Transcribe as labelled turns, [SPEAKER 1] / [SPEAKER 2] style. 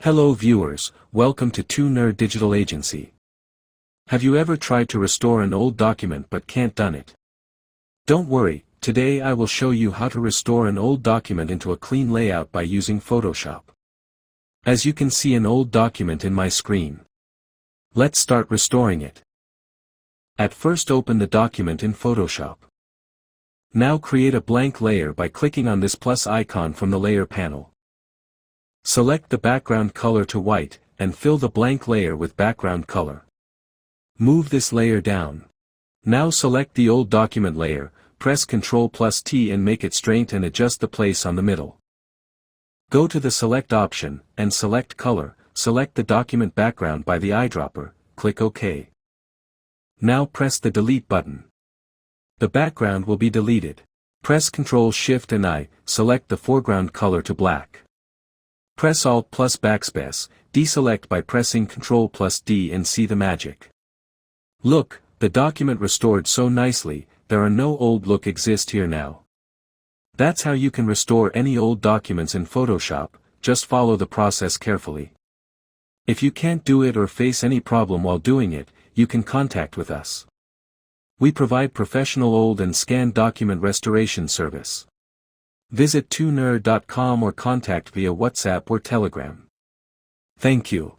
[SPEAKER 1] Hello viewers, welcome to 2Nerd Digital Agency. Have you ever tried to restore an old document but can't done it? Don't worry, today I will show you how to restore an old document into a clean layout by using Photoshop. As you can see an old document in my screen. Let's start restoring it. At first open the document in Photoshop. Now create a blank layer by clicking on this plus icon from the layer panel. Select the background color to white, and fill the blank layer with background color. Move this layer down. Now select the old document layer, press Ctrl+T and make it straight and adjust the place on the middle. Go to the Select option, and select Color, select the document background by the eyedropper, click OK. Now press the Delete button. The background will be deleted. Press Ctrl+Shift and I, select the foreground color to black. Press Alt+Backspace, deselect by pressing Ctrl+D and see the magic. Look, the document restored so nicely, there are no old look exist here now. That's how you can restore any old documents in Photoshop, just follow the process carefully. If you can't do it or face any problem while doing it, you can contact with us. We provide professional old and scanned document restoration service. Visit 2nerd.com or contact via WhatsApp or Telegram. Thank you.